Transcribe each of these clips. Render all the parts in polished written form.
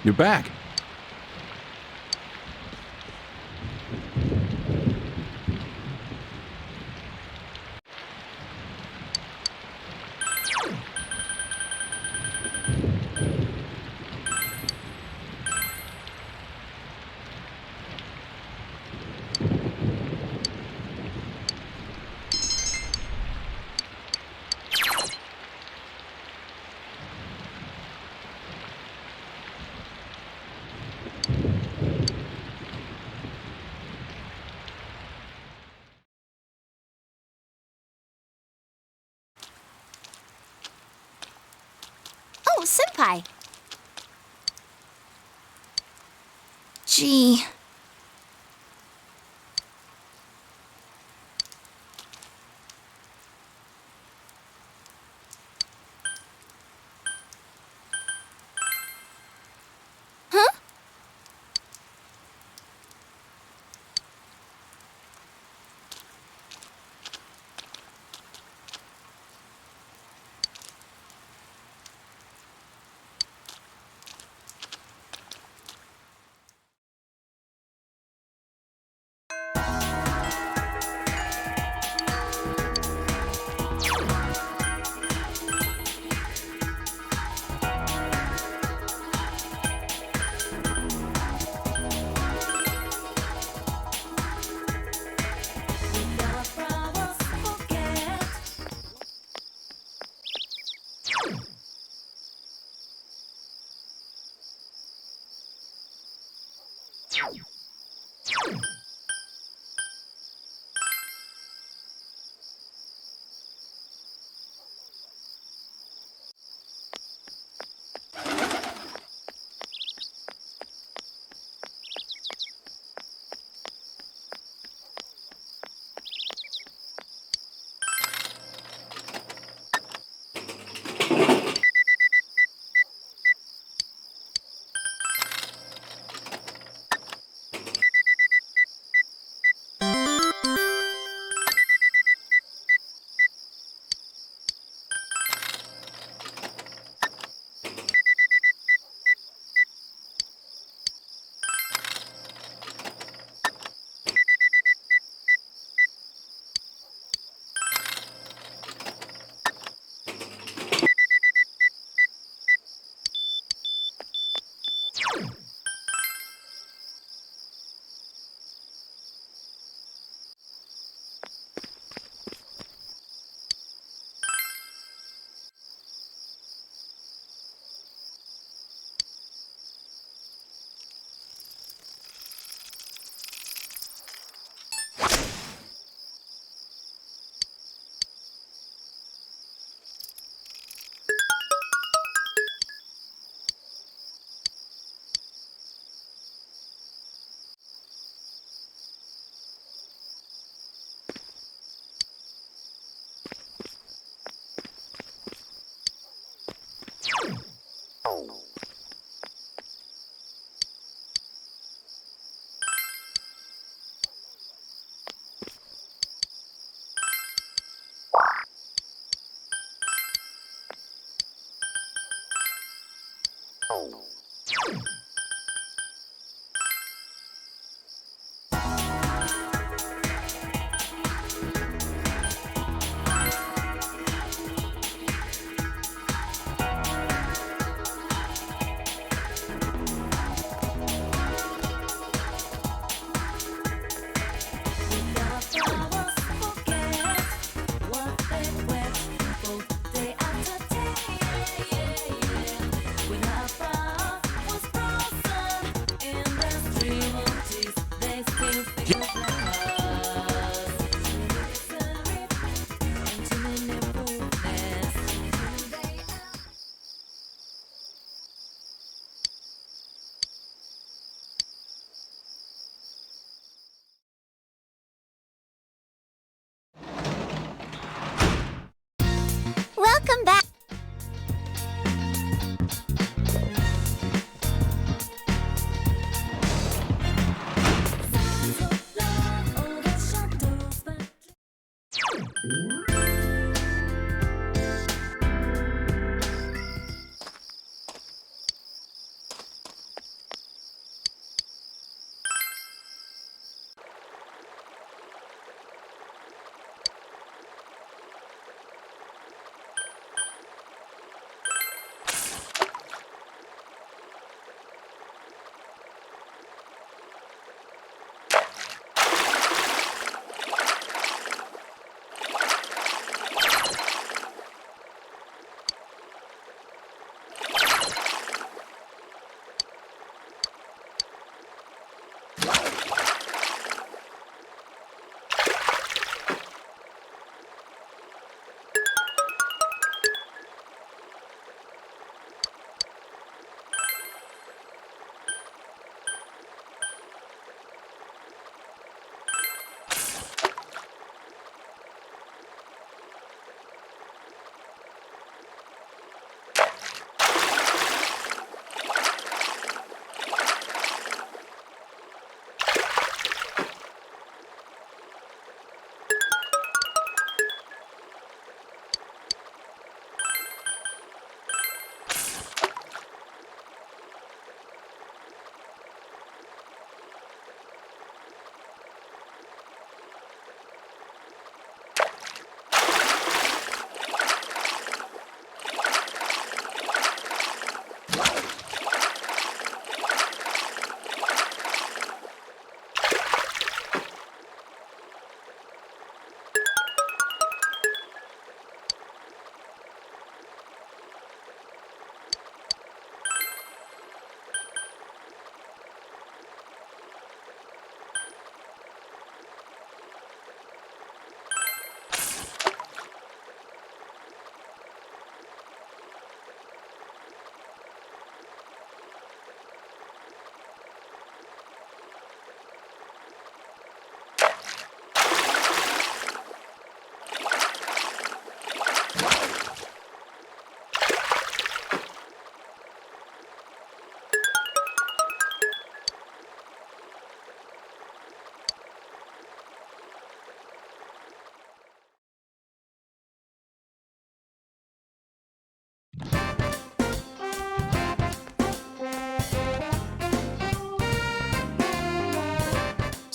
You're back. Oh, Senpai. Gee. Huh? Welcome back.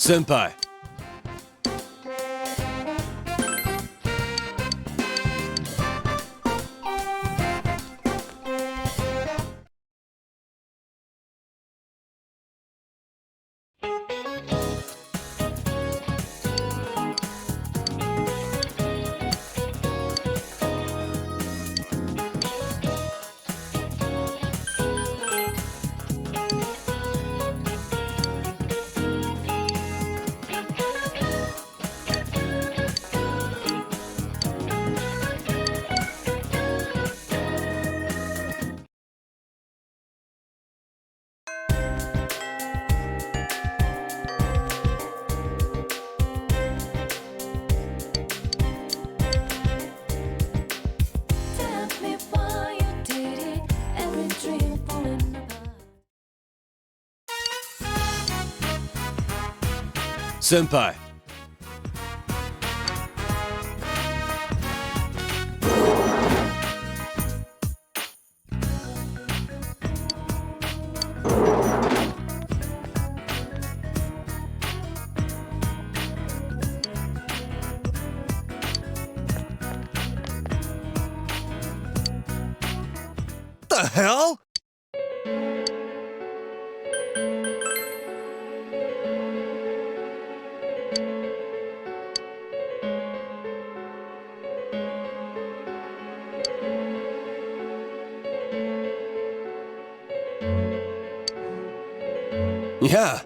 Senpai. Tell me why you did it. Every dream falling apart. Senpai. The hell? Yeah.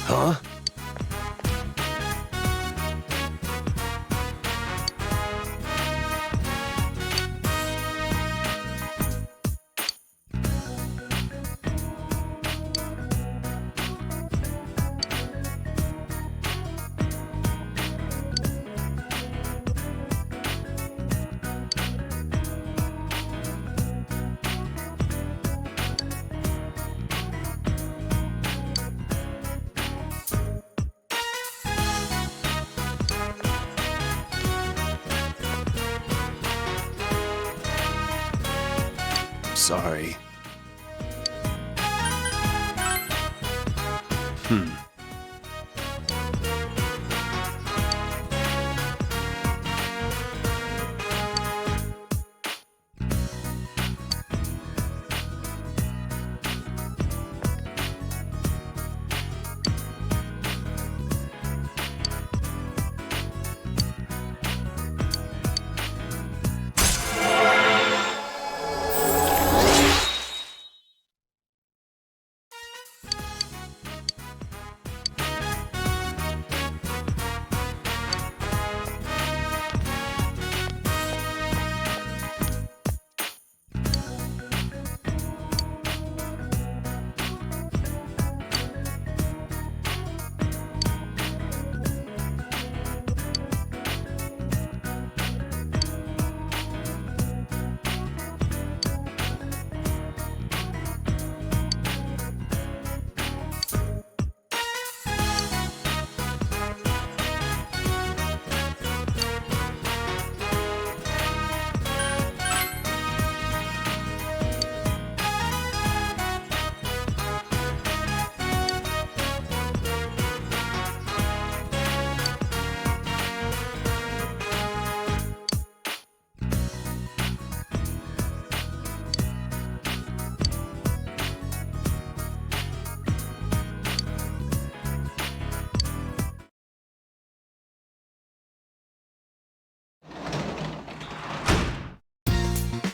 Huh? Sorry.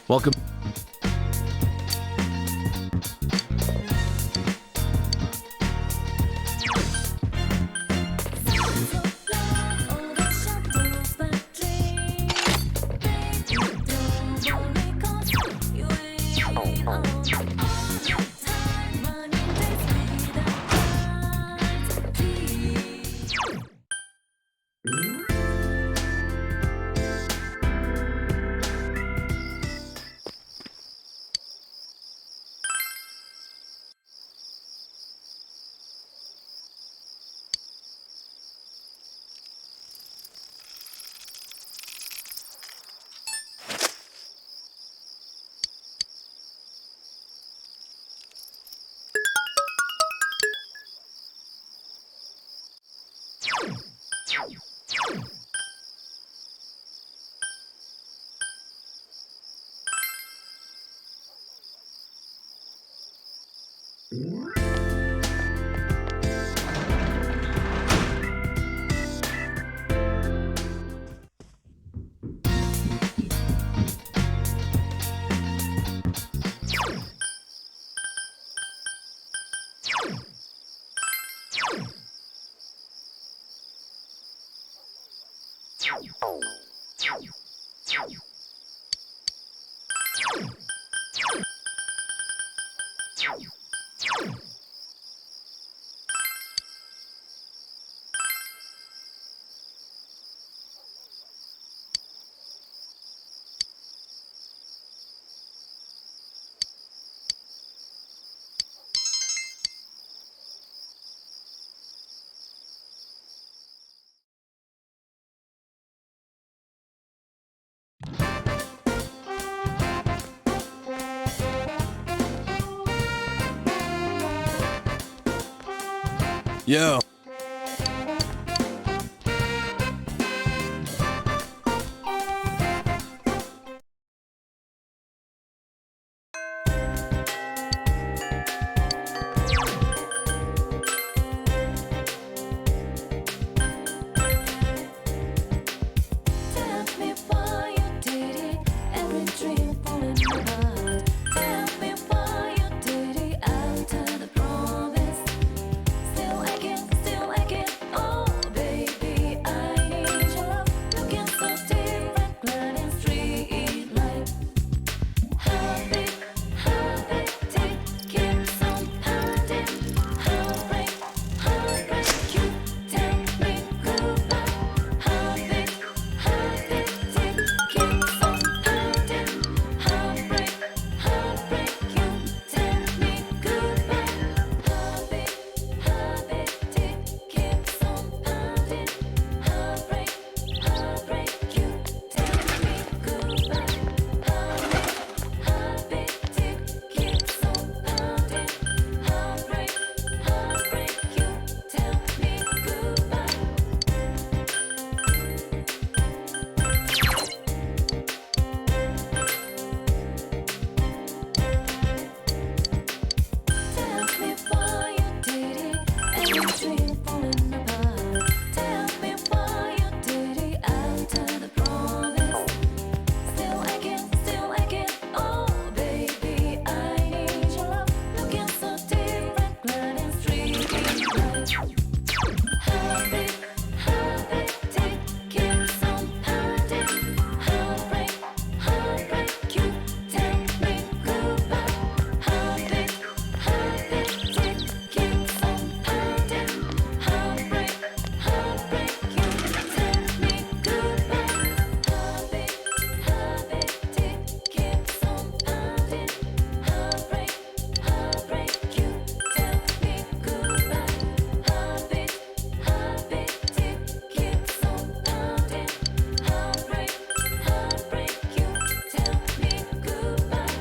Welcome. Yo. Tell me why you did it. Every dream falling apart. Tell me why you did it after the promise. Still again. Oh, baby, I need your love. Looking so different, glad and street light. Heartbeat, tick, keeps on pounding. Heartbreak, you tell me goodbye. Heartbeat, tick, keeps on pounding. Heartbreak, you tell me goodbye. Heartbeat, tick, keeps on pounding. Heartbreak, you tell me goodbye. Heartbeat, tick, keeps on pounding. Heartbreak, you tell me goodbye. Tell me why you did it. Every dream falling apart. Tell me why you did it after the promise. Still again. Oh, baby, I need your love. Looking so different, glad and street light. Heartbeat, tick, keeps on pounding. Heartbreak, you tell me goodbye. Heartbeat, tick, keeps on pounding. Heartbreak, you tell me goodbye. Heartbeat, tick, keeps on pounding. Heartbreak, you tell me goodbye. Heartbeat, tick, keeps on pounding. Heartbreak, you tell me goodbye.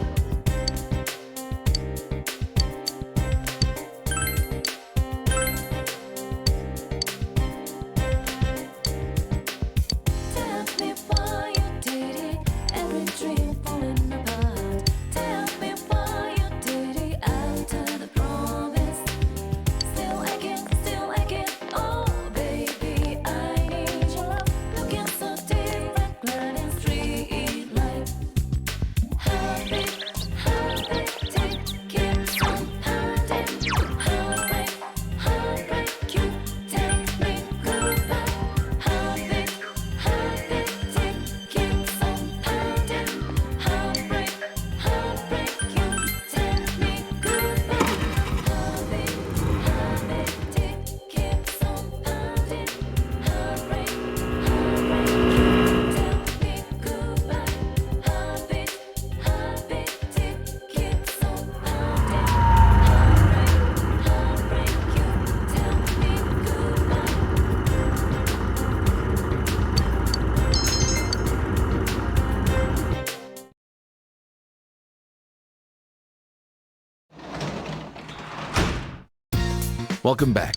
Tell me why you did it. Every dream falling apart. Tell me why you did it after the promise. Still again. Oh, baby, I need your love. Looking so different, glad and street light. Heartbeat, tick, keeps on pounding. Heartbreak, you tell me goodbye. Heartbeat, tick, keeps on pounding. Heartbreak, you tell me goodbye. Heartbeat, tick, keeps on pounding. Heartbreak, you tell me goodbye. Heartbeat, tick, keeps on pounding. Heartbreak, you tell me goodbye. Welcome back.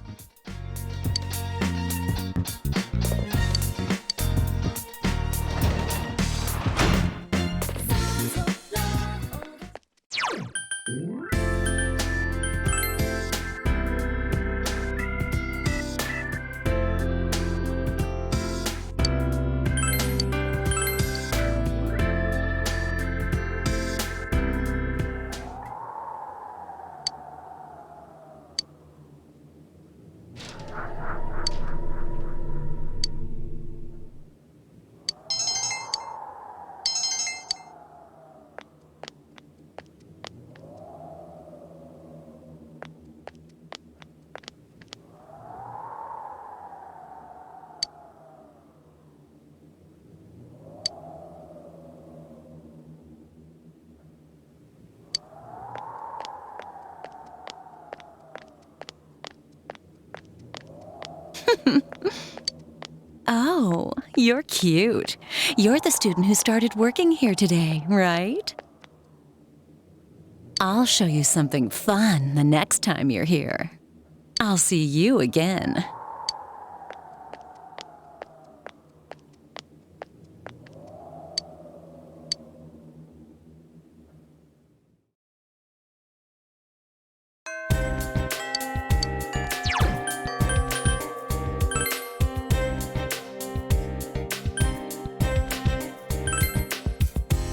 Oh, you're cute. You're the student who started working here today, right? I'll show you something fun the next time you're here. I'll see you again.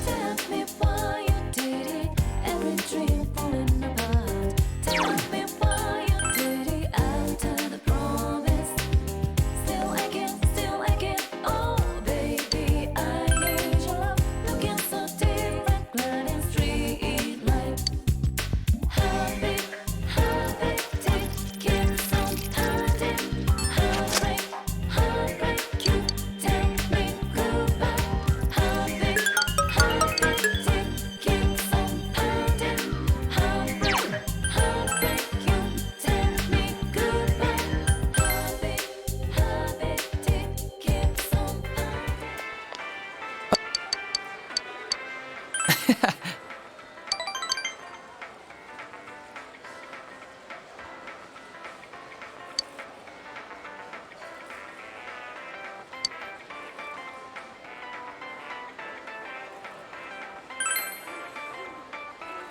Tell me why you did it, every dream falling apart. Tell me why you did it after the promise. Still again, oh baby, I need your love. Looking so different, gliding street light. Heartbeat, keeps on pounding. Heartbreak, you tell me goodbye. Heartbeat, keeps on pounding. Heartbreak, you tell me goodbye. Heartbeat, keeps on pounding.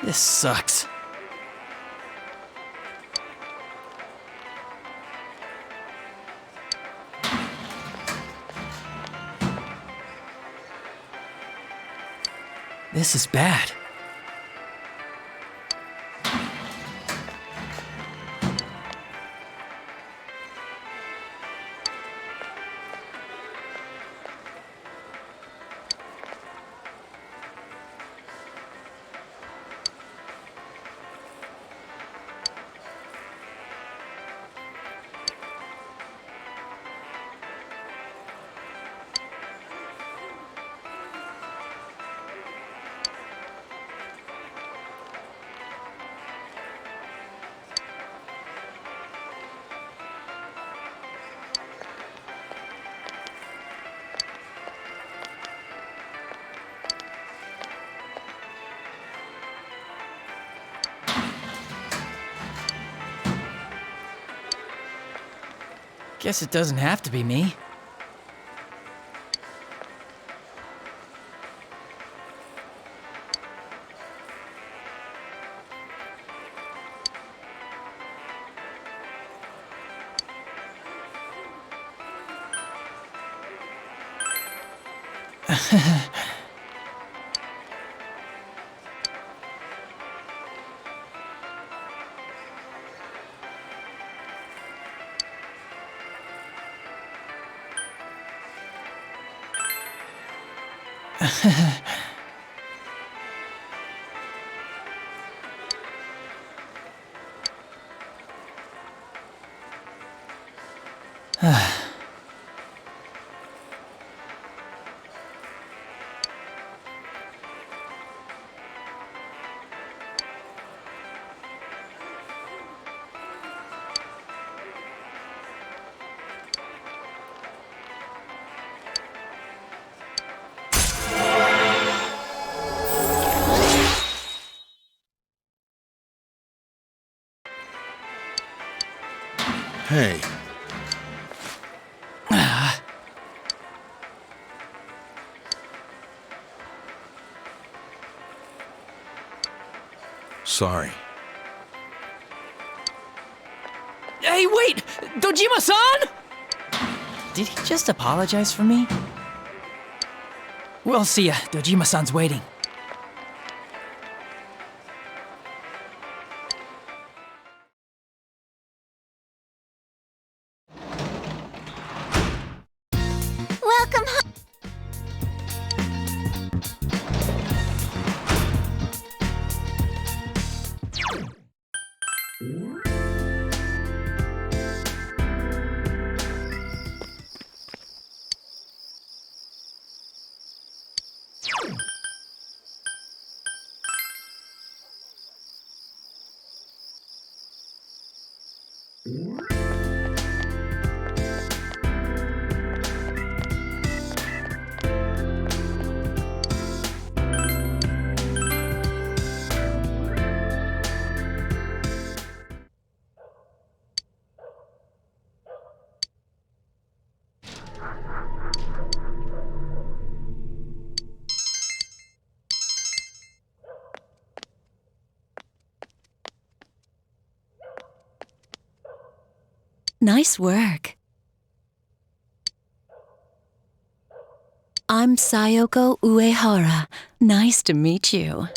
This sucks. This is bad. Guess it doesn't have to be me. Hey, sorry. Hey, wait! Dojima-san! Did he just apologize for me? We'll see ya. Dojima-san's waiting. Welcome home. Nice work. I'm Sayoko Uehara. Nice to meet you.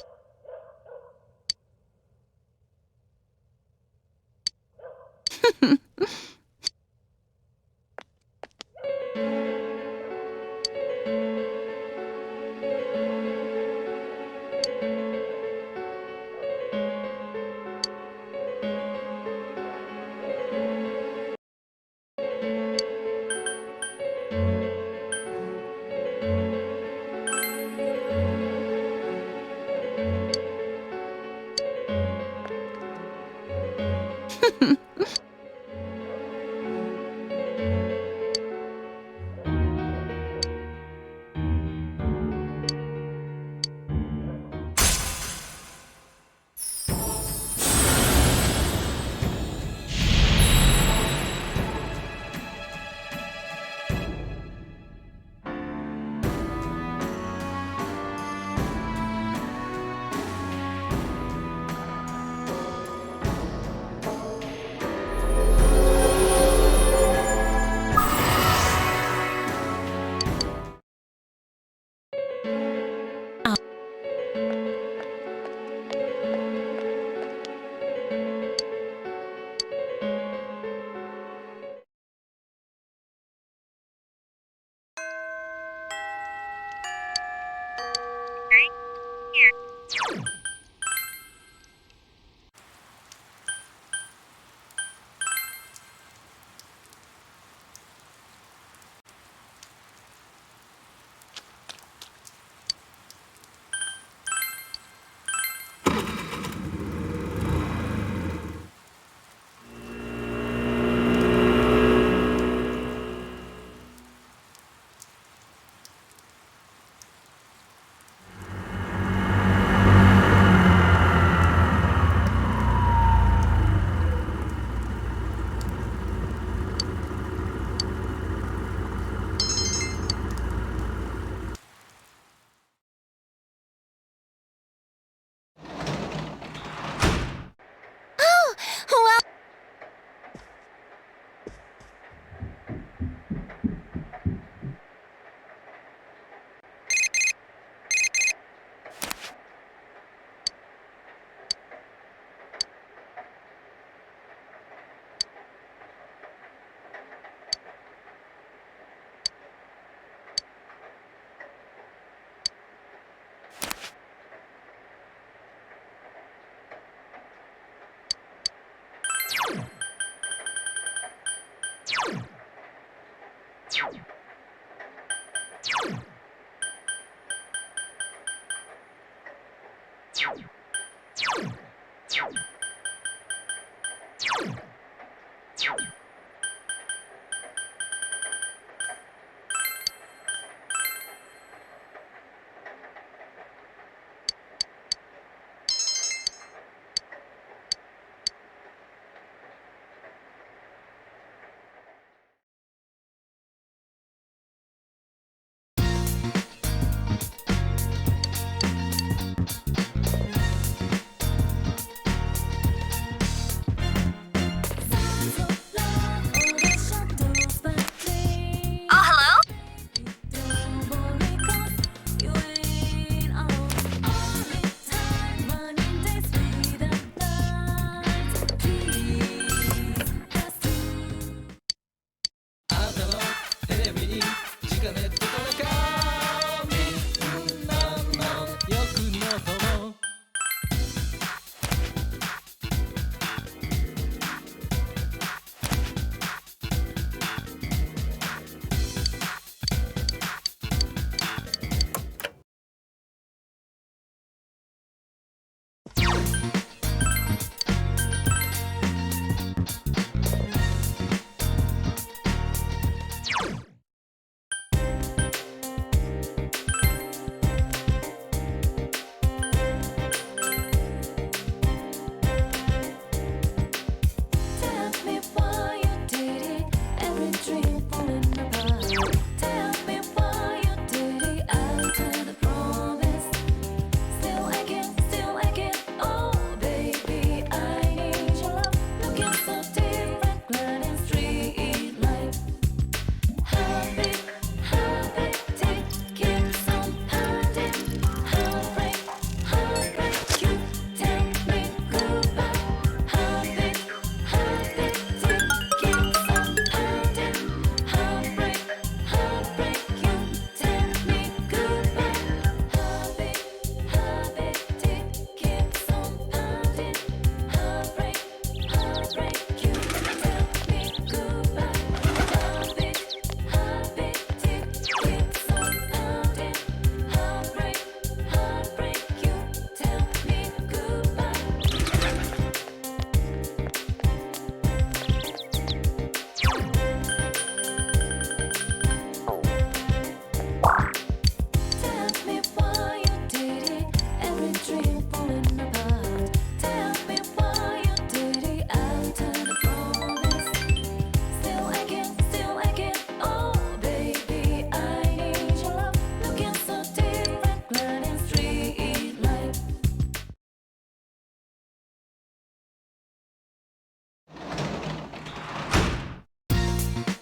Well,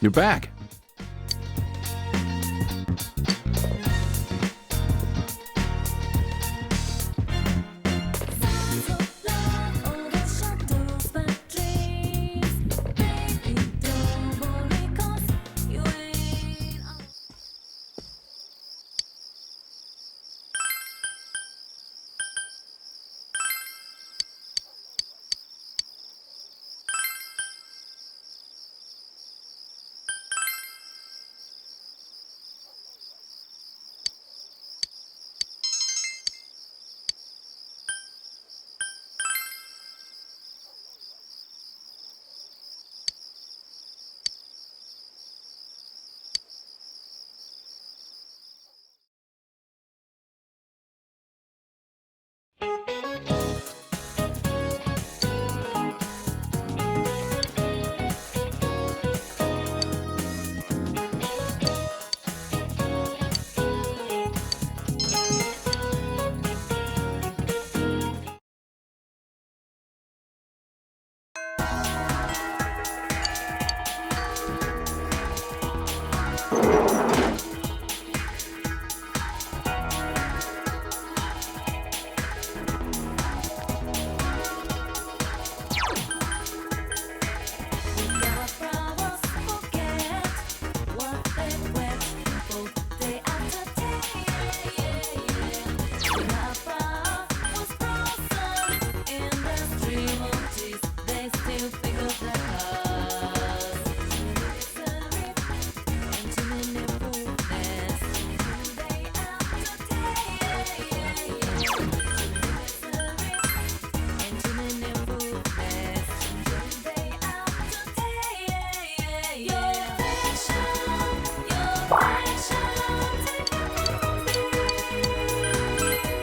You're back.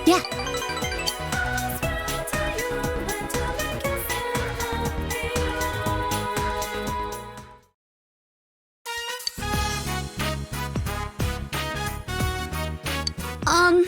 Yeah. Um.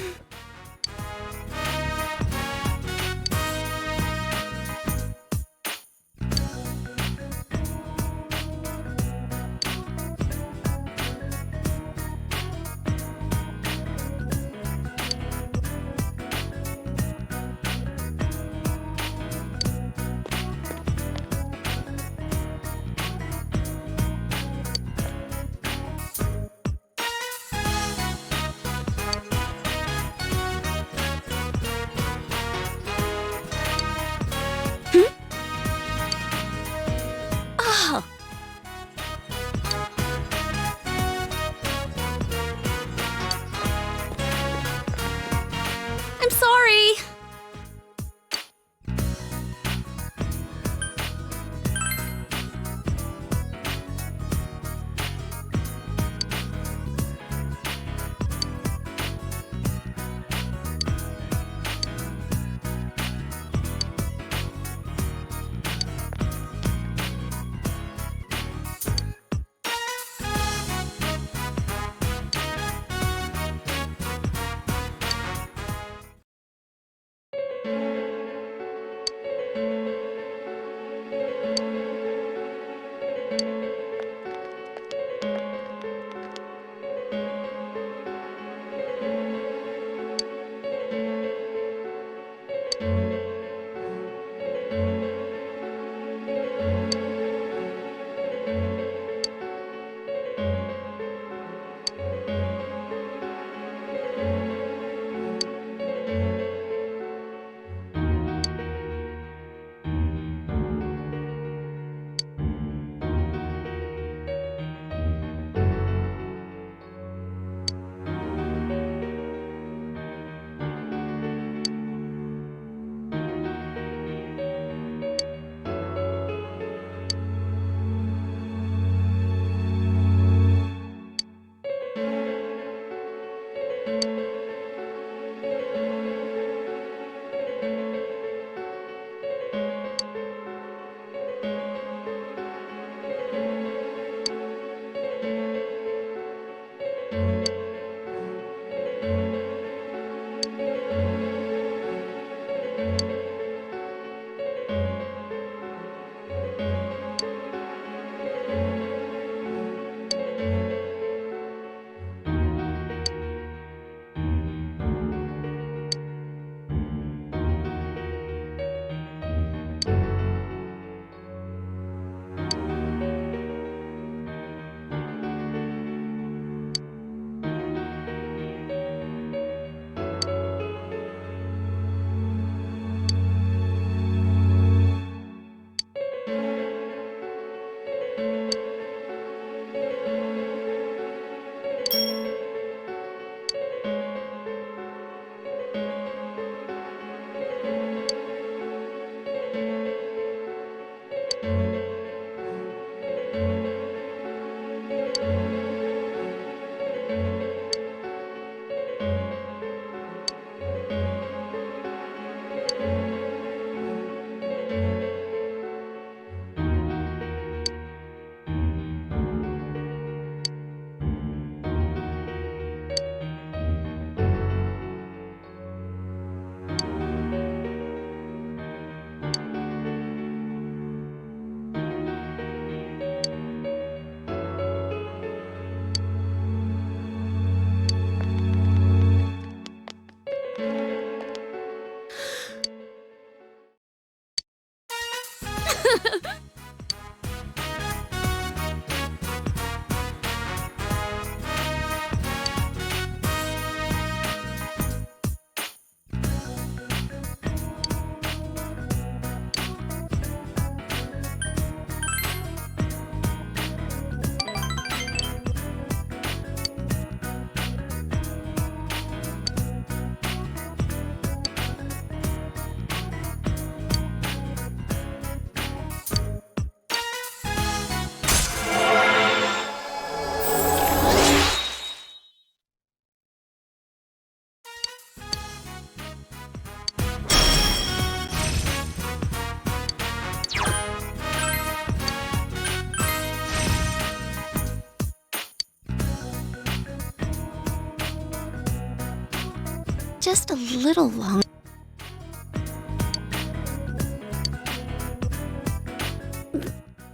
Just a little long.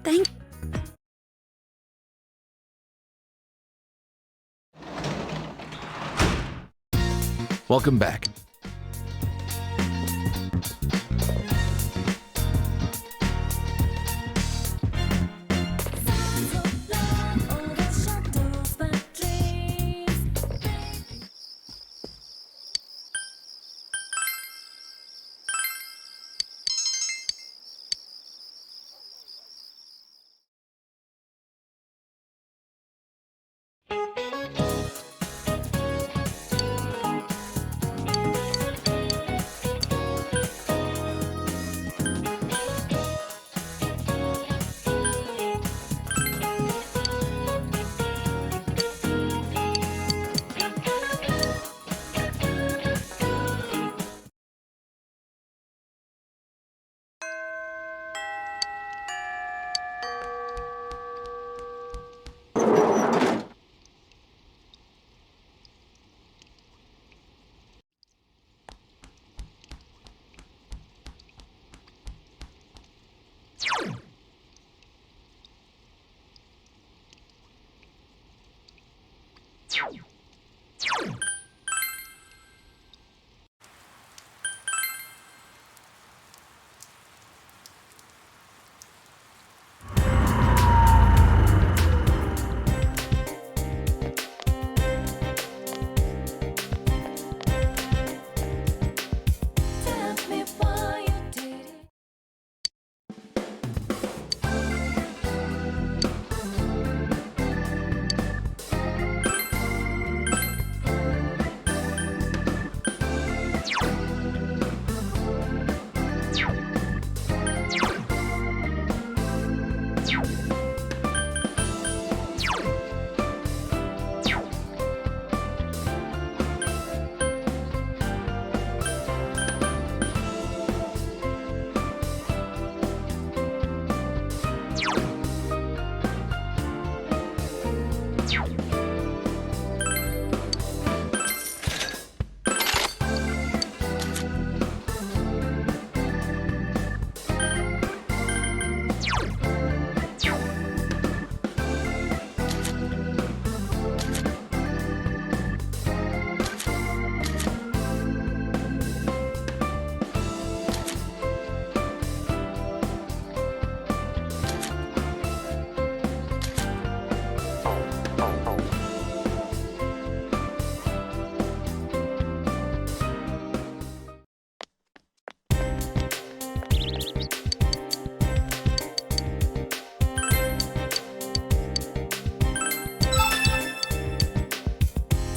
Thank Welcome back. Tell me why you did it.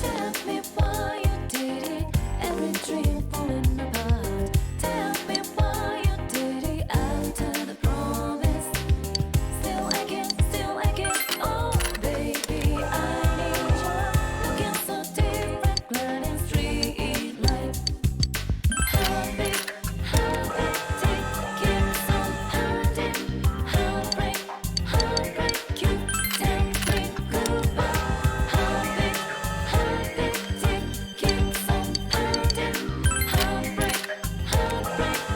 Tell me why you did it. Every dream falling apart. Tell me why you did it. After the promise, still aching. Oh, baby, I need you. Looking so different, gliding street light. Heartbeat, take it so hurting. Heartbreak, you tell me goodbye. Heartbeat, take it so hurting. Heartbreak,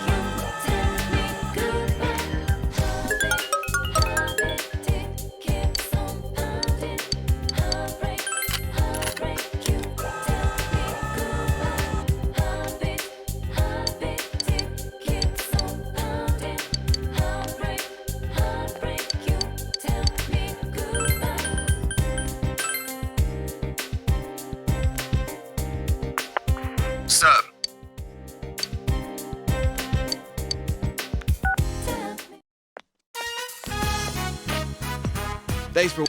you tell me goodbye. Heartbeat, take it so hurting. Heartbreak, you tell me goodbye. Heartbeat, take it so hurting. Heartbreak, you tell me goodbye. Sub. Tell me. Thanks for.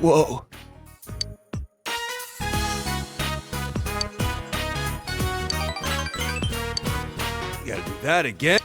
Whoa. You gotta do that again?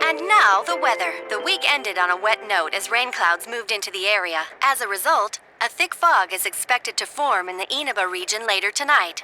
And now, the weather. The week ended on a wet note as rain clouds moved into the area. As a result, a thick fog is expected to form in the Inaba region later tonight.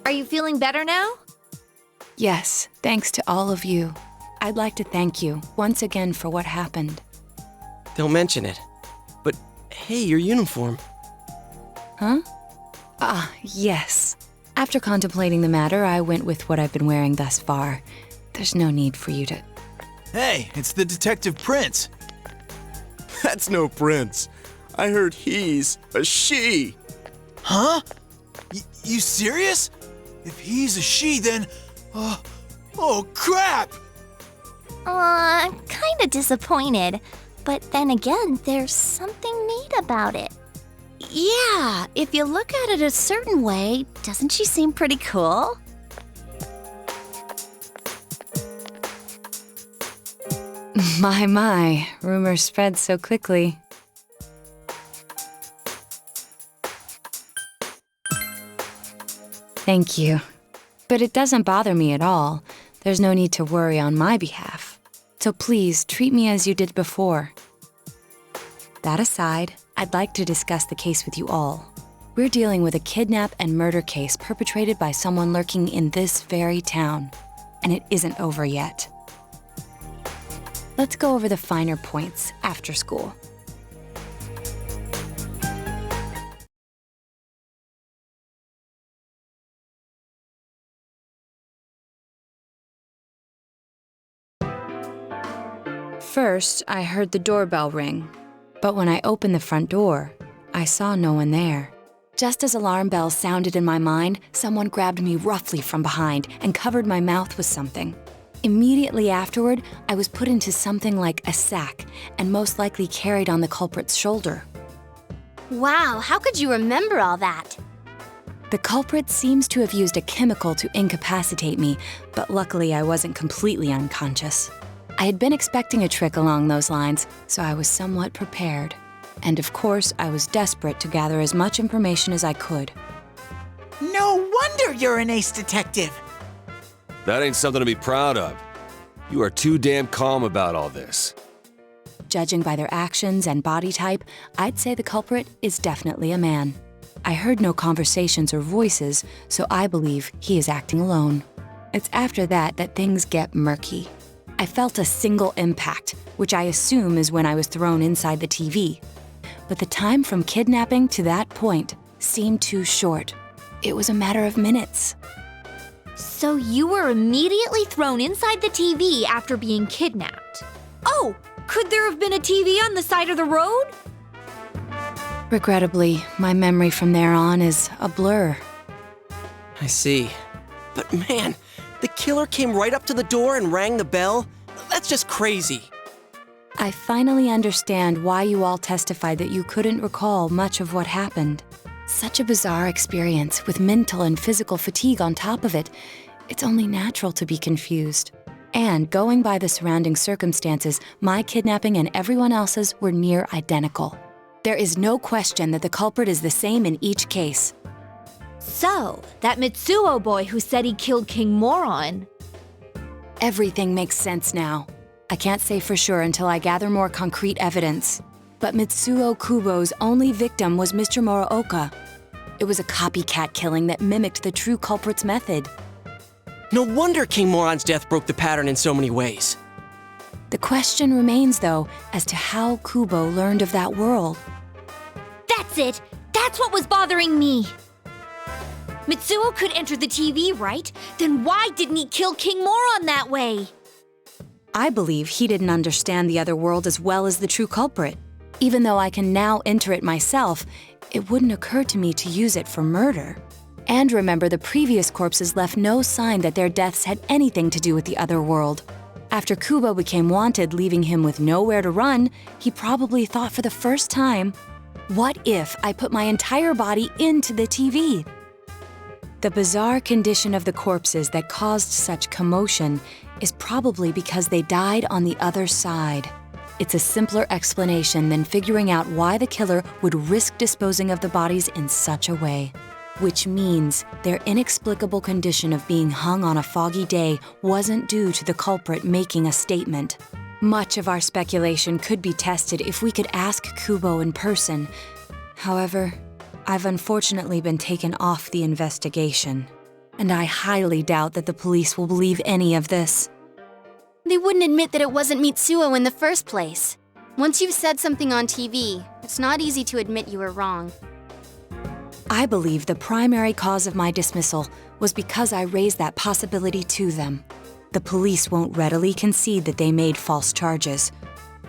Are you feeling better now? Yes, thanks to all of you. I'd like to thank you once again for what happened. Don't mention it. But hey, your uniform. Huh? Ah, yes. After contemplating the matter, I went with what I've been wearing thus far. There's no need for you to... Hey, it's the Detective Prince. That's no prince. I heard he's a she. Huh? You serious? If he's a she, then... oh, crap! Kinda disappointed. But then again, there's something neat about it. Yeah, if you look at it a certain way, doesn't she seem pretty cool? My, rumors spread so quickly. Thank you. But it doesn't bother me at all. There's no need to worry on my behalf. So please, treat me as you did before. That aside, I'd like to discuss the case with you all. We're dealing with a kidnap and murder case perpetrated by someone lurking in this very town. And it isn't over yet. Let's go over the finer points after school. First, I heard the doorbell ring. But when I opened the front door, I saw no one there. Just as alarm bells sounded in my mind, someone grabbed me roughly from behind and covered my mouth with something. Immediately afterward, I was put into something like a sack and most likely carried on the culprit's shoulder. Wow, how could you remember all that? The culprit seems to have used a chemical to incapacitate me, but luckily I wasn't completely unconscious. I had been expecting a trick along those lines, so I was somewhat prepared. And of course, I was desperate to gather as much information as I could. No wonder you're an ace detective. That ain't something to be proud of. You are too damn calm about all this. Judging by their actions and body type, I'd say the culprit is definitely a man. I heard no conversations or voices, so I believe he is acting alone. It's after that things get murky. I felt a single impact, which I assume is when I was thrown inside the TV. But the time from kidnapping to that point seemed too short. It was a matter of minutes. So you were immediately thrown inside the TV after being kidnapped. Oh, could there have been a TV on the side of the road? Regrettably, my memory from there on is a blur. I see. But man, the killer came right up to the door and rang the bell? That's just crazy. I finally understand why you all testified that you couldn't recall much of what happened. Such a bizarre experience with mental and physical fatigue on top of it. It's only natural to be confused. And going by the surrounding circumstances, my kidnapping and everyone else's were near identical. There is no question that the culprit is the same in each case. So, that Mitsuo boy who said he killed King Moron. Everything makes sense now. I can't say for sure until I gather more concrete evidence. But Mitsuo Kubo's only victim was Mr. Muraoka. It was a copycat killing that mimicked the true culprit's method. No wonder King Moron's death broke the pattern in so many ways. The question remains, though, as to how Kubo learned of that world. That's it! That's what was bothering me! Mitsuo could enter the TV, right? Then why didn't he kill King Moron that way? I believe he didn't understand the other world as well as the true culprit. Even though I can now enter it myself, it wouldn't occur to me to use it for murder. And remember, the previous corpses left no sign that their deaths had anything to do with the other world. After Kubo became wanted, leaving him with nowhere to run, he probably thought for the first time, what if I put my entire body into the TV? The bizarre condition of the corpses that caused such commotion is probably because they died on the other side. It's a simpler explanation than figuring out why the killer would risk disposing of the bodies in such a way. Which means their inexplicable condition of being hung on a foggy day wasn't due to the culprit making a statement. Much of our speculation could be tested if we could ask Kubo in person. However, I've unfortunately been taken off the investigation, and I highly doubt that the police will believe any of this. They wouldn't admit that it wasn't Mitsuo in the first place. Once you've said something on TV, it's not easy to admit you were wrong. I believe the primary cause of my dismissal was because I raised that possibility to them. The police won't readily concede that they made false charges,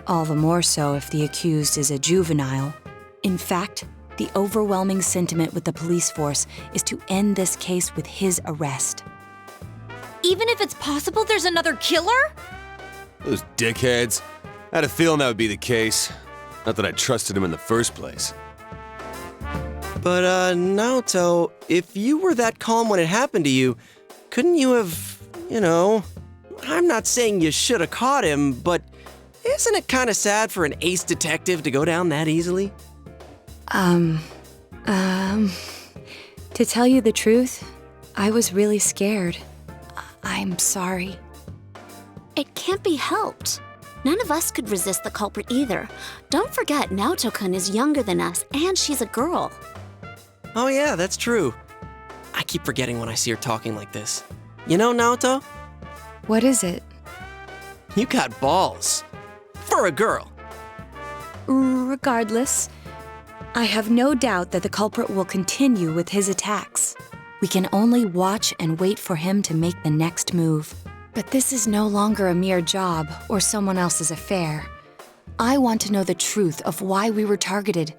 all the more so if the accused is a juvenile. In fact, the overwhelming sentiment with the police force is to end this case with his arrest. Even if it's possible there's another killer? Those dickheads. I had a feeling that would be the case. Not that I trusted him in the first place. But, Naoto, if you were that calm when it happened to you, couldn't you have, I'm not saying you should have caught him, but isn't it kind of sad for an ace detective to go down that easily? To tell you the truth, I was really scared. I'm sorry. It can't be helped. None of us could resist the culprit either. Don't forget, Naoto-kun is younger than us, and she's a girl. Oh yeah, that's true. I keep forgetting when I see her talking like this. You know, Naoto? What is it? You got balls. For a girl. Regardless, I have no doubt that the culprit will continue with his attacks. We can only watch and wait for him to make the next move. But this is no longer a mere job or someone else's affair. I want to know the truth of why we were targeted.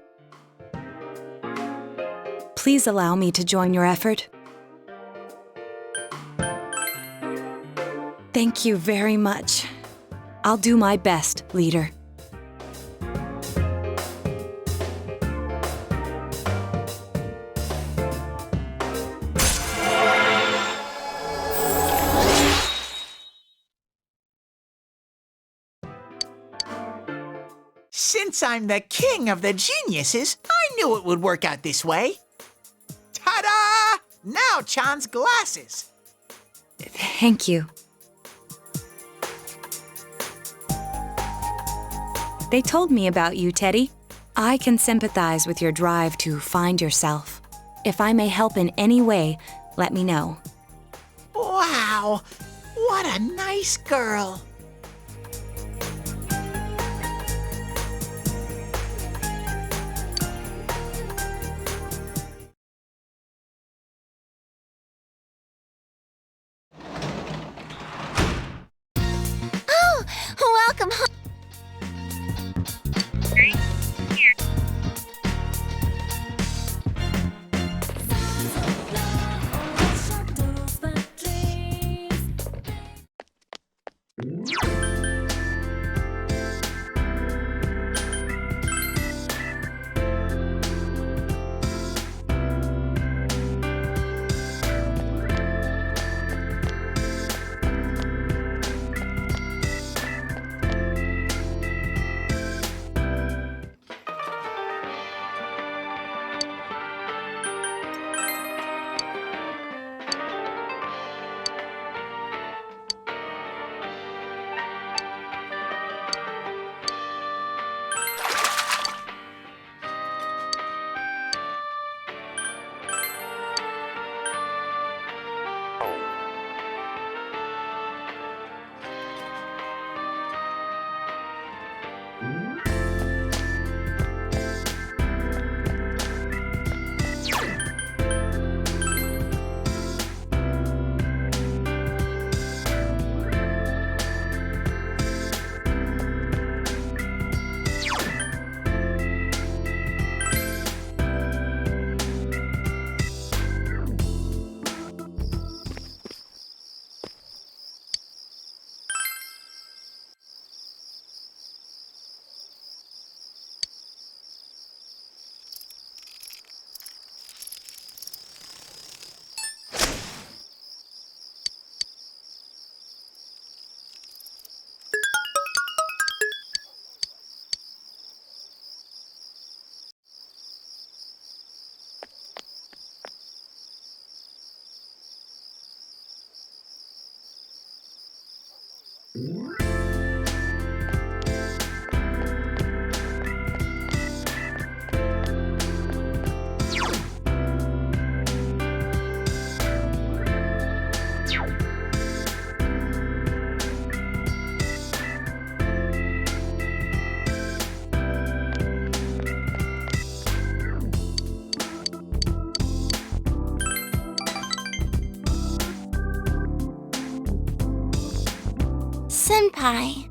Please allow me to join your effort. Thank you very much. I'll do my best, leader. Since I'm the king of the geniuses, I knew it would work out this way. Ta-da! Now Chan's glasses. Thank you. They told me about you, Teddy. I can sympathize with your drive to find yourself. If I may help in any way, let me know. Wow, what a nice girl. Welcome home. Shadows but dreams. Senpai.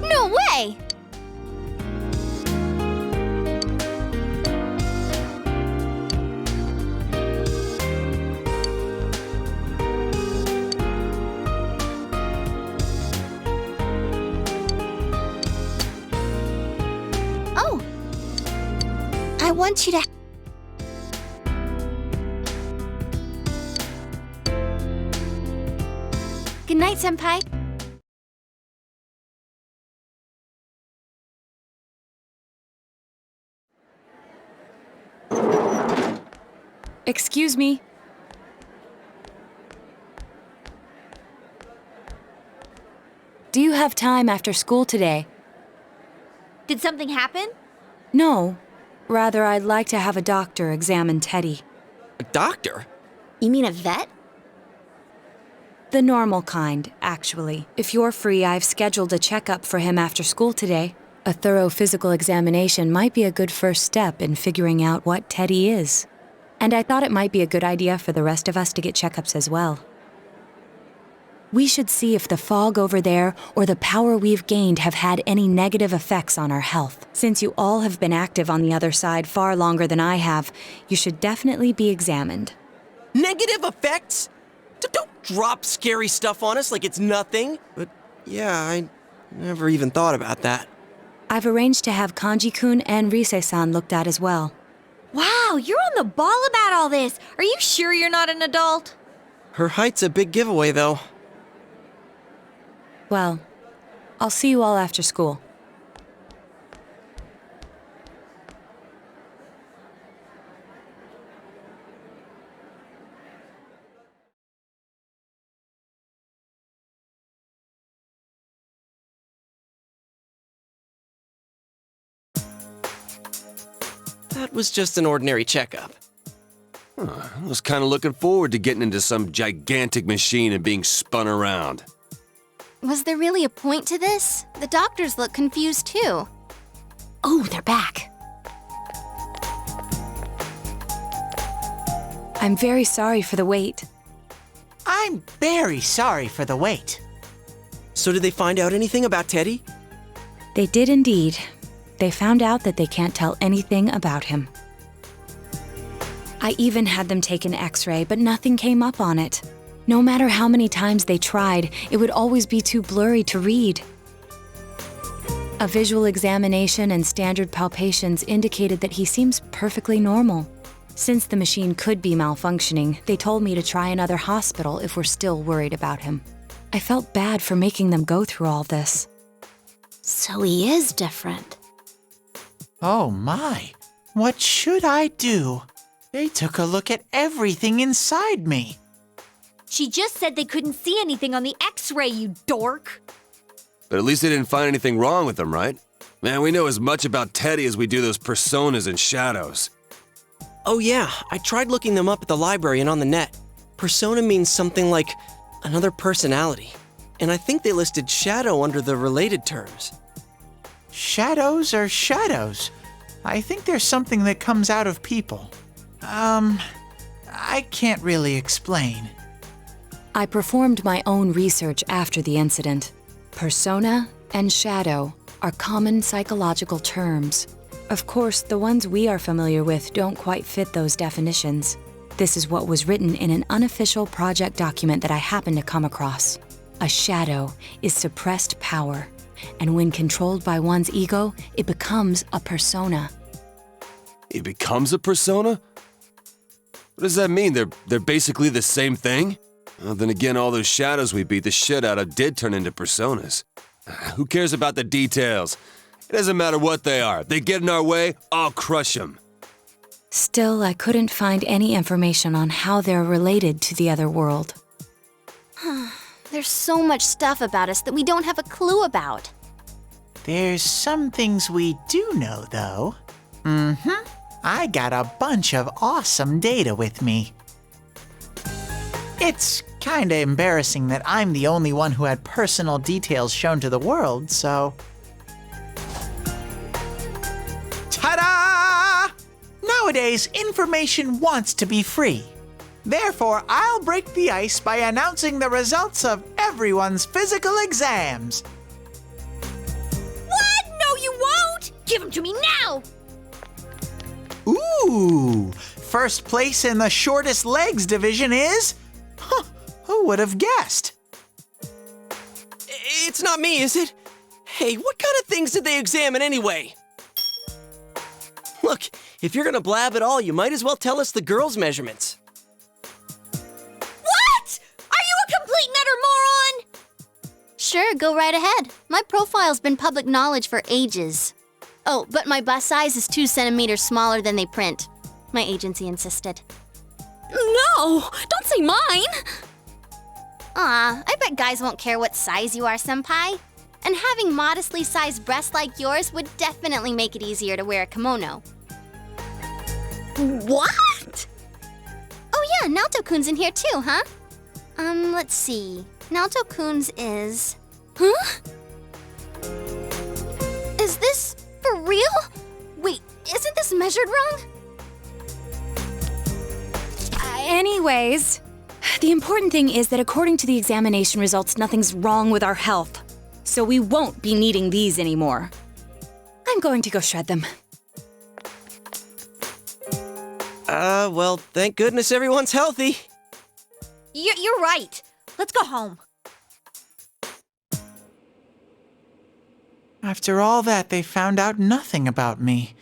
No way! Oh! I want you to... Good night, Senpai. Excuse me. Do you have time after school today? Did something happen? No. Rather, I'd like to have a doctor examine Teddy. A doctor? You mean a vet? The normal kind, actually. If you're free, I've scheduled a checkup for him after school today. A thorough physical examination might be a good first step in figuring out what Teddy is. And I thought it might be a good idea for the rest of us to get checkups as well. We should see if the fog over there or the power we've gained have had any negative effects on our health. Since you all have been active on the other side far longer than I have, you should definitely be examined. Negative effects? Don't drop scary stuff on us like it's nothing. But yeah, I never even thought about that. I've arranged to have Kanji-kun and Rise-san looked at as well. Wow, you're on the ball about all this. Are you sure you're not an adult? Her height's a big giveaway, though. Well, I'll see you all after school. That was just an ordinary checkup. I was kind of looking forward to getting into some gigantic machine and being spun around. Was there really a point to this? The doctors look confused too. Oh, they're back. I'm very sorry for the wait. I'm very sorry for the wait. So did they find out anything about Teddy? They did indeed. They found out that they can't tell anything about him. I even had them take an X-ray, but nothing came up on it. No matter how many times they tried, it would always be too blurry to read. A visual examination and standard palpations indicated that he seems perfectly normal. Since the machine could be malfunctioning, they told me to try another hospital if we're still worried about him. I felt bad for making them go through all this. So he is different. Oh my, what should I do? They took a look at everything inside me. She just said they couldn't see anything on the X-ray, you dork. But at least they didn't find anything wrong with him, right? Man, we know as much about Teddy as we do those personas and shadows. Oh yeah, I tried looking them up at the library and on the net. Persona means something like another personality. And I think they listed shadow under the related terms. Shadows are shadows. I think there's something that comes out of people. I can't really explain. I performed my own research after the incident. Persona and shadow are common psychological terms. Of course, the ones we are familiar with don't quite fit those definitions. This is what was written in an unofficial project document that I happened to come across. A shadow is suppressed power, and when controlled by one's ego, it becomes a persona. It becomes a persona? What does that mean? They're basically the same thing? Well, then again, all those shadows we beat the shit out of did turn into personas. Who cares about the details? It doesn't matter what they are. They get in our way, I'll crush them. Still, I couldn't find any information on how they're related to the other world. There's so much stuff about us that we don't have a clue about. There's some things we do know, though. I got a bunch of awesome data with me. It's kinda embarrassing that I'm the only one who had personal details shown to the world, so... Ta-da! Nowadays, information wants to be free. Therefore, I'll break the ice by announcing the results of everyone's physical exams. What? No, you won't! Give them to me now! Ooh! First place in the shortest legs division is... Huh, who would have guessed? It's not me, is it? Hey, what kind of things did they examine anyway? Look, if you're gonna blab at all, you might as well tell us the girls' measurements. What? Are you a complete and utter moron? Sure, go right ahead. My profile's been public knowledge for ages. Oh, but my bust size is 2 centimeters smaller than they print. My agency insisted. No! Don't say mine! Aw, I bet guys won't care what size you are, senpai. And having modestly sized breasts like yours would definitely make it easier to wear a kimono. What? Oh yeah, Naoto-kun's in here too, huh? Let's see. Naoto-kun's is... Huh? Is this for real? Wait, isn't this measured wrong? Anyways, the important thing is that according to the examination results, nothing's wrong with our health. So we won't be needing these anymore. I'm going to go shred them. Well, thank goodness everyone's healthy. You're right. Let's go home. After all that, they found out nothing about me.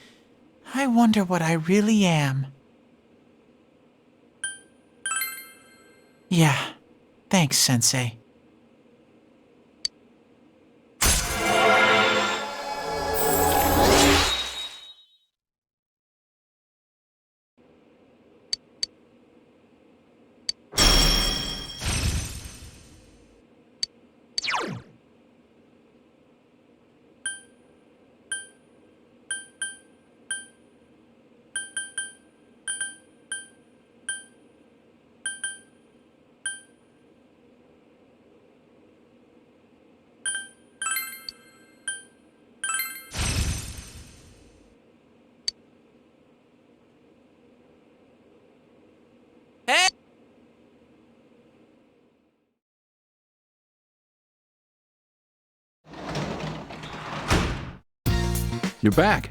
I wonder what I really am. Yeah, thanks, Sensei. You're back.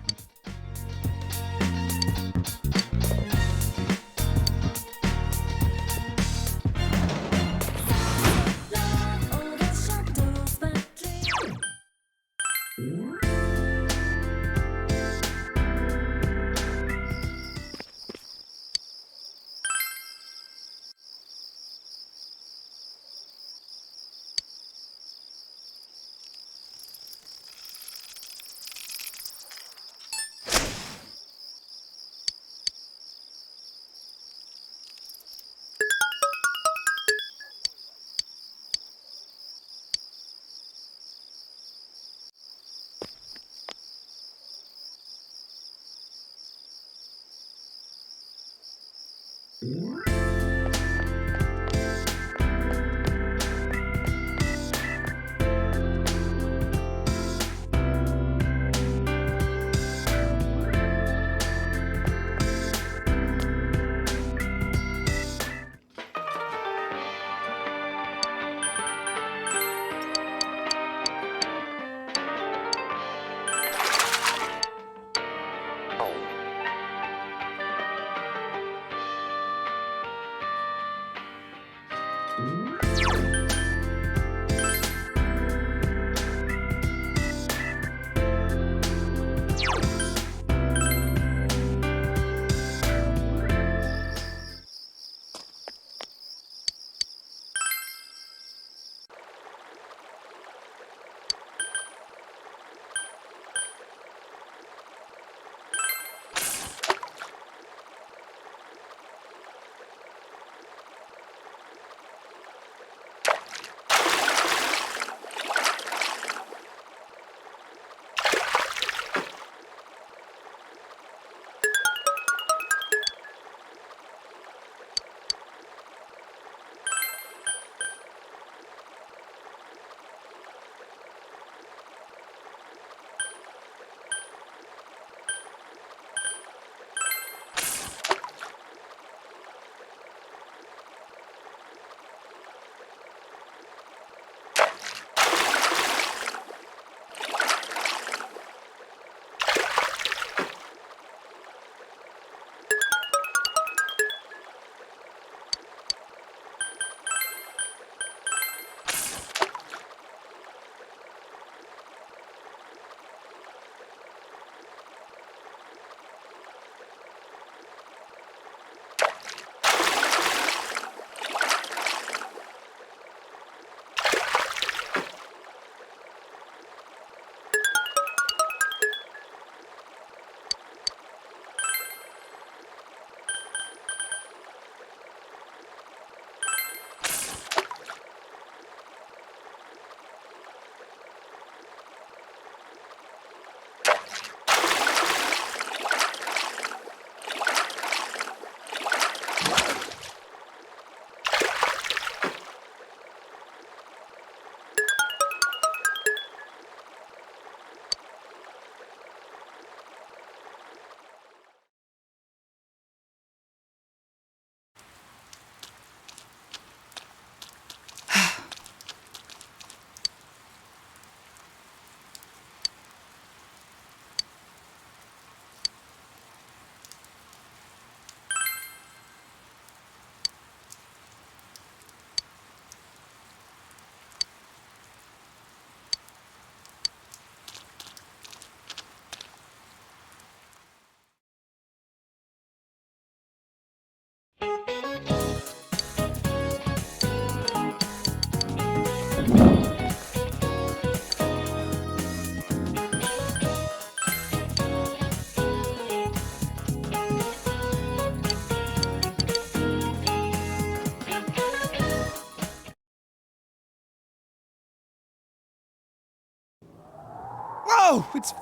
Whoa! It's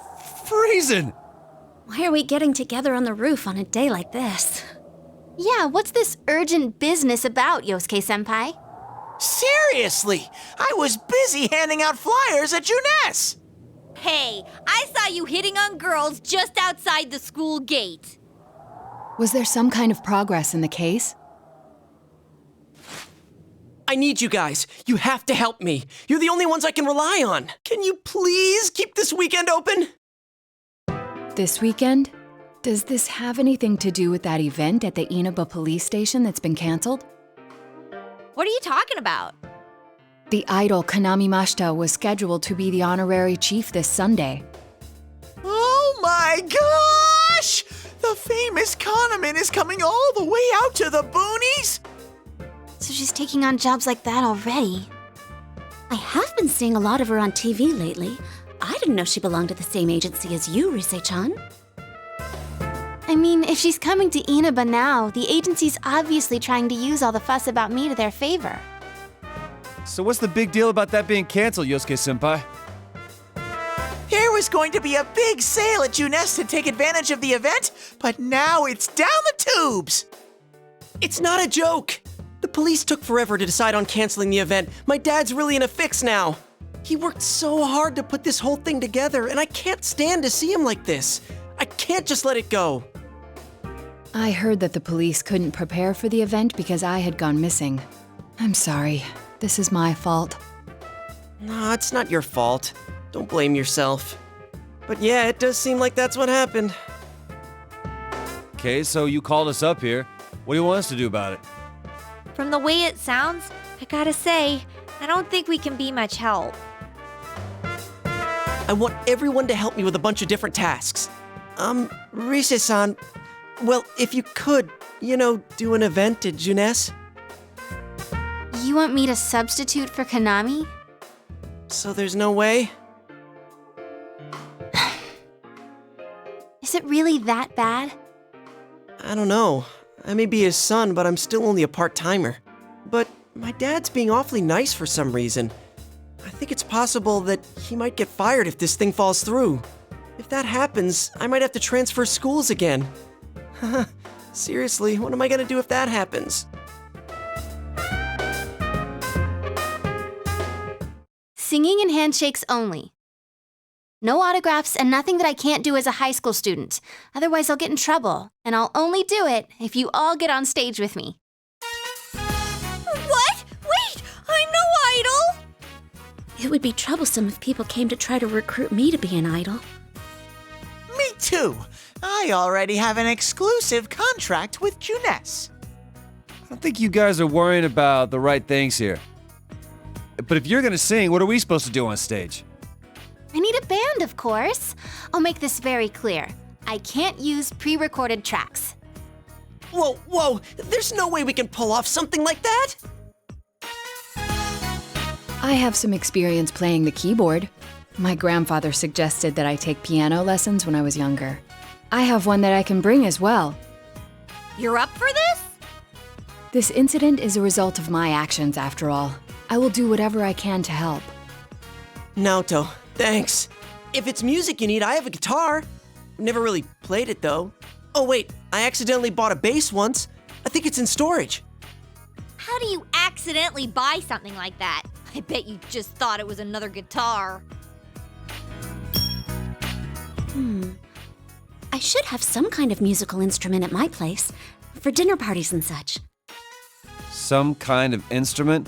freezing! Why are we getting together on the roof on a day like this? Yeah, what's this urgent business about, Yosuke-senpai? Seriously, I was busy handing out flyers at Juness. Hey, I saw you hitting on girls just outside the school gate. Was there some kind of progress in the case? I need you guys. You have to help me. You're the only ones I can rely on. Can you please keep this weekend open? This weekend? Does this have anything to do with that event at the Inaba police station that's been canceled? What are you talking about? The idol Kanami Mashita was scheduled to be the honorary chief this Sunday. Oh my gosh! The famous Kahneman is coming all the way out to the boonies? So she's taking on jobs like that already. I have been seeing a lot of her on TV lately. I didn't know she belonged to the same agency as you, Rise-chan. I mean, if she's coming to Inaba now, the agency's obviously trying to use all the fuss about me to their favor. So what's the big deal about that being canceled, Yosuke-senpai? There was going to be a big sale at Juness to take advantage of the event, but now it's down the tubes. It's not a joke. The police took forever to decide on canceling the event. My dad's really in a fix now. He worked so hard to put this whole thing together, and I can't stand to see him like this. I can't just let it go. I heard that the police couldn't prepare for the event because I had gone missing. I'm sorry. This is my fault. No, it's not your fault. Don't blame yourself. But yeah, it does seem like that's what happened. Okay, so you called us up here. What do you want us to do about it? From the way it sounds, I gotta say, I don't think we can be much help. I want everyone to help me with a bunch of different tasks. Rise-san, well, if you could, do an event at Juness. You want me to substitute for Kanami? So there's no way? Is it really that bad? I don't know. I may be his son, but I'm still only a part-timer. But my dad's being awfully nice for some reason. I think it's possible that he might get fired if this thing falls through. If that happens, I might have to transfer schools again. Seriously, what am I gonna do if that happens? Singing and handshakes only. No autographs and nothing that I can't do as a high school student. Otherwise, I'll get in trouble, and I'll only do it if you all get on stage with me. What? Wait, I'm no idol! It would be troublesome if people came to try to recruit me to be an idol. Me too. I already have an exclusive contract with Juness. I don't think you guys are worrying about the right things here. But if you're gonna sing, what are we supposed to do on stage? I need a band, of course. I'll make this very clear. I can't use pre-recorded tracks. Whoa, there's no way we can pull off something like that! I have some experience playing the keyboard. My grandfather suggested that I take piano lessons when I was younger. I have one that I can bring as well. You're up for this? This incident is a result of my actions, after all. I will do whatever I can to help. Naoto, thanks. If it's music you need, I have a guitar. Never really played it, though. Oh, wait, I accidentally bought a bass once. I think it's in storage. How do you accidentally buy something like that? I bet you just thought it was another guitar. I should have some kind of musical instrument at my place, for dinner parties and such. Some kind of instrument?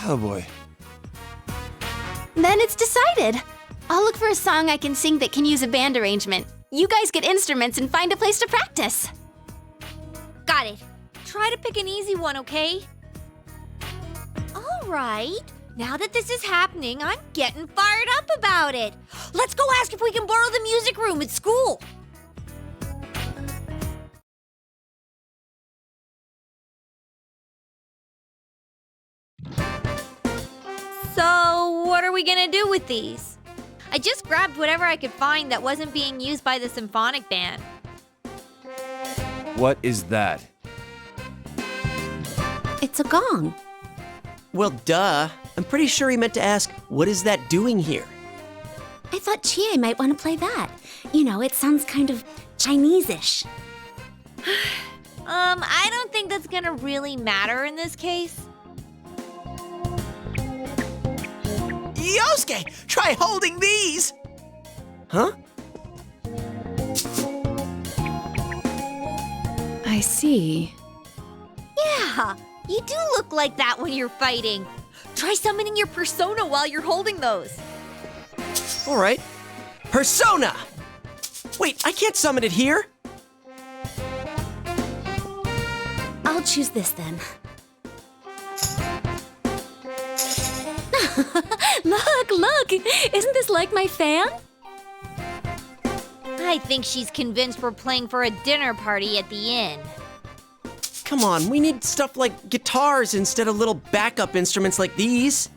Oh boy. Then it's decided. I'll look for a song I can sing that can use a band arrangement. You guys get instruments and find a place to practice. Got it. Try to pick an easy one, okay? All right. Now that this is happening, I'm getting fired up about it. Let's go ask if we can borrow the music room at school. So, what are we gonna do with these? I just grabbed whatever I could find that wasn't being used by the symphonic band. What is that? It's a gong. Well, duh. I'm pretty sure he meant to ask, what is that doing here? I thought Chie might want to play that. You know, it sounds kind of Chinese-ish. I don't think that's gonna really matter in this case. Yosuke, try holding these! Huh? I see. Yeah, you do look like that when you're fighting. Try summoning your persona while you're holding those. All right. Persona! Wait, I can't summon it here. I'll choose this then. Look! Isn't this like my fan? I think she's convinced we're playing for a dinner party at the inn. Come on, we need stuff like guitars instead of little backup instruments like these.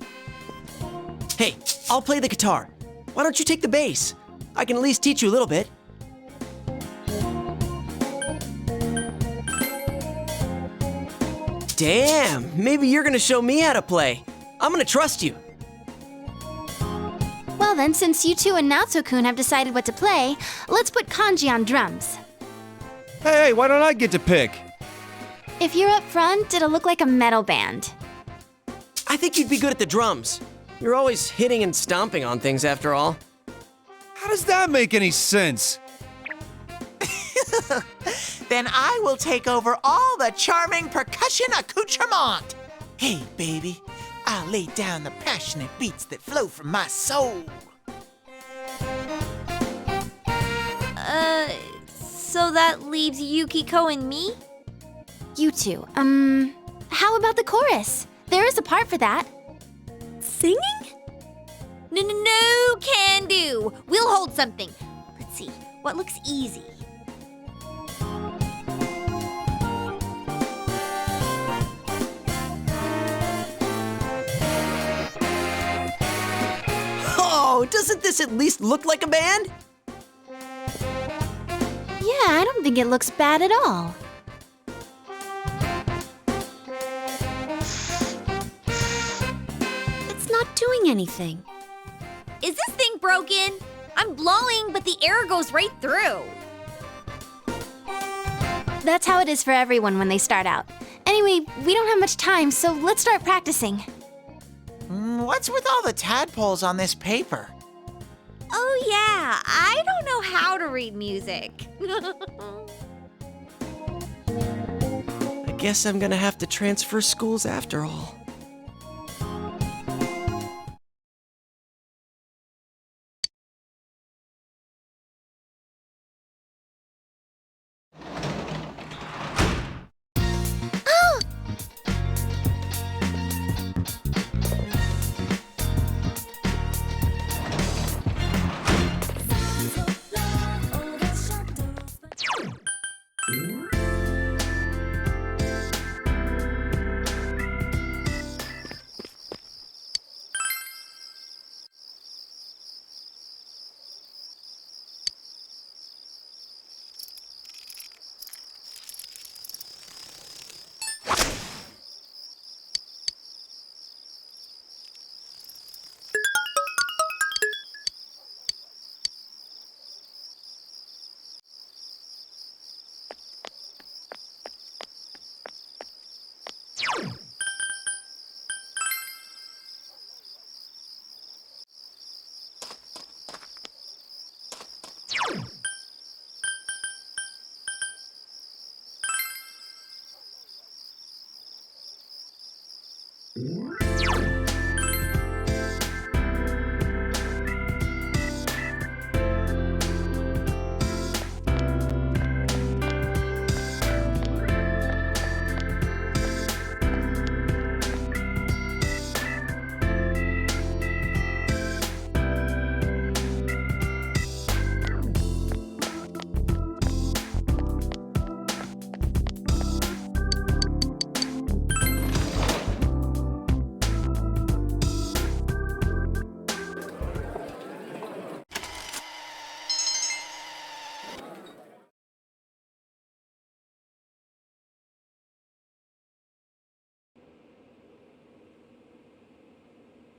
Hey, I'll play the guitar. Why don't you take the bass? I can at least teach you a little bit. Damn, maybe you're gonna show me how to play. I'm gonna trust you. Well then, since you two and Naoto-kun have decided what to play, let's put Kanji on drums. Hey, why don't I get to pick? If you're up front, it'll look like a metal band. I think you'd be good at the drums. You're always hitting and stomping on things after all. How does that make any sense? Then I will take over all the charming percussion accoutrement. Hey, baby, I'll lay down the passionate beats that flow from my soul. So that leaves Yukiko and me? You two, how about the chorus? There is a part for that. Singing? No, can do. We'll hold something. Let's see, what looks easy? Oh, doesn't this at least look like a band? Yeah, I don't think it looks bad at all. It's not doing anything. Is this thing broken? I'm blowing, but the air goes right through. That's how it is for everyone when they start out. Anyway, we don't have much time, so let's start practicing. What's with all the tadpoles on this paper? Oh yeah, I don't know how to read music. I guess I'm gonna have to transfer schools after all.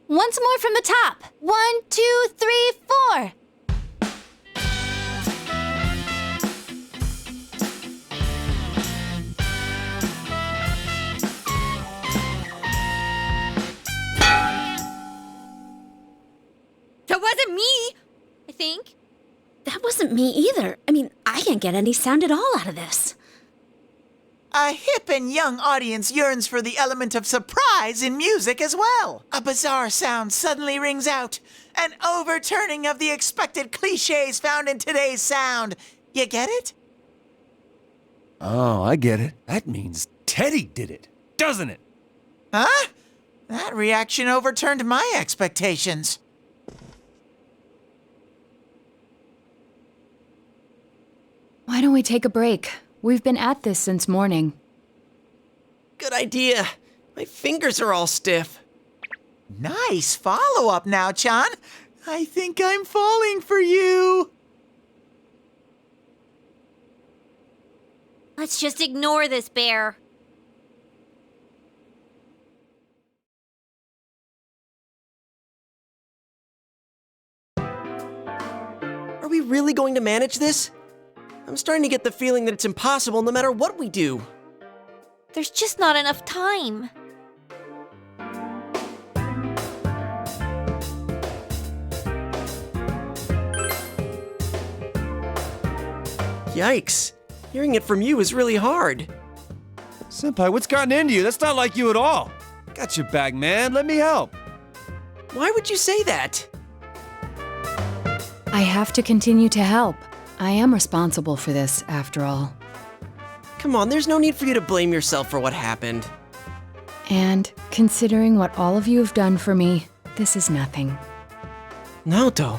Once more from the top. 1, 2, 3, 4. That wasn't me, I think. That wasn't me either. I mean, I can't get any sound at all out of this. A hip and young audience yearns for the element of surprise in music as well. A bizarre sound suddenly rings out, an overturning of the expected cliches found in today's sound. You get it? Oh, I get it. That means Teddy did it, doesn't it? Huh? That reaction overturned my expectations. Why don't we take a break? We've been at this since morning. Good idea. My fingers are all stiff. Nice follow-up now, Chan. I think I'm falling for you. Let's just ignore this bear. Are we really going to manage this? I'm starting to get the feeling that it's impossible no matter what we do. There's just not enough time. Yikes. Hearing it from you is really hard. Senpai, what's gotten into you? That's not like you at all. Got your back, man. Let me help. Why would you say that? I have to continue to help. I am responsible for this, after all. Come on, there's no need for you to blame yourself for what happened. And considering what all of you have done for me, this is nothing. Naoto.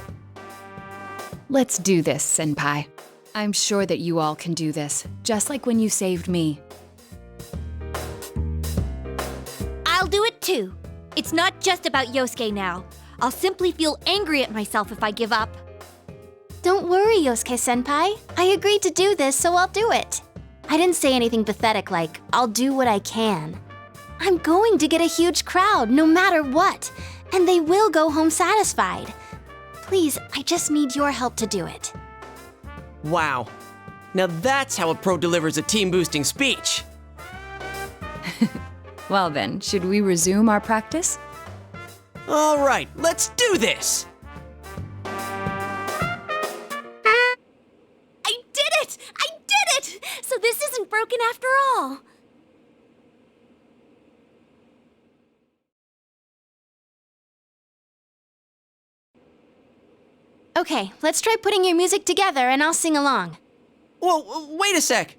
Let's do this, Senpai. I'm sure that you all can do this, just like when you saved me. I'll do it too. It's not just about Yosuke now. I'll simply feel angry at myself if I give up. Don't worry, Yosuke-senpai. I agreed to do this, so I'll do it. I didn't say anything pathetic like, I'll do what I can. I'm going to get a huge crowd, no matter what, and they will go home satisfied. Please, I just need your help to do it. Wow. Now that's how a pro delivers a team-boosting speech. Well then, should we resume our practice? All right, let's do this! I did it! So this isn't broken after all. Okay, let's try putting your music together and I'll sing along. Whoa, wait a sec!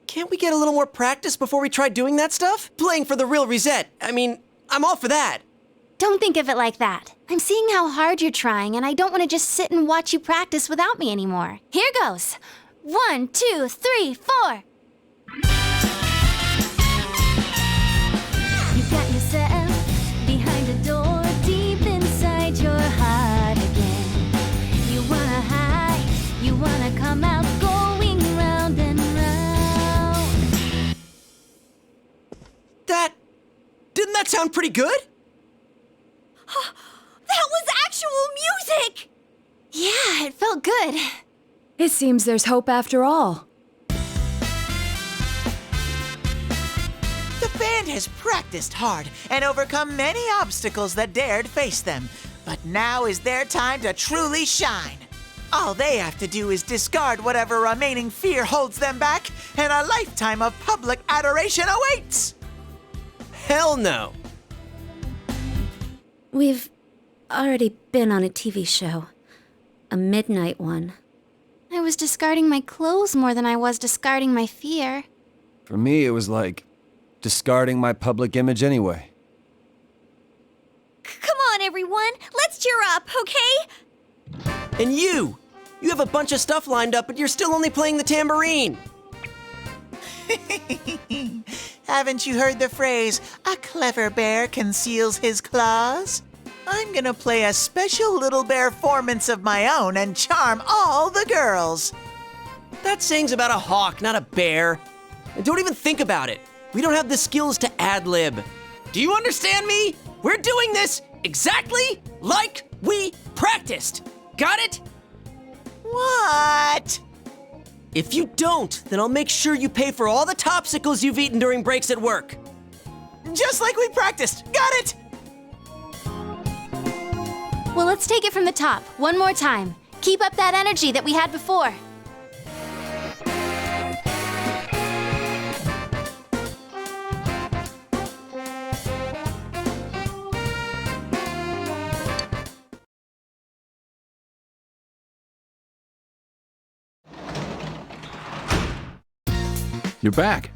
Can't we get a little more practice before we try doing that stuff? Playing for the real reset. I mean, I'm all for that. Don't think of it like that. I'm seeing how hard you're trying, and I don't want to just sit and watch you practice without me anymore. Here goes. 1, 2, 3, 4. You got yourself behind a door deep inside your heart again. You wanna hide, you wanna come out going round and round. Didn't that sound pretty good? That was actual music! Yeah, it felt good. It seems there's hope after all. The band has practiced hard and overcome many obstacles that dared face them. But now is their time to truly shine. All they have to do is discard whatever remaining fear holds them back, and a lifetime of public adoration awaits! Hell no. We've already been on a TV show. A midnight one. I was discarding my clothes more than I was discarding my fear. For me, it was like discarding my public image anyway. Come on, everyone. Let's cheer up, okay? And you have a bunch of stuff lined up, but you're still only playing the tambourine. Haven't you heard the phrase, a clever bear conceals his claws? I'm gonna play a special little bear performance of my own and charm all the girls. That saying's about a hawk, not a bear. And don't even think about it. We don't have the skills to ad-lib. Do you understand me? we're doing this exactly like we practiced. Got it? What? If you don't, then I'll make sure you pay for all the topsicles you've eaten during breaks at work. Just like we practiced. Got it? Well, let's take it from the top, one more time. Keep up that energy that we had before. You're back.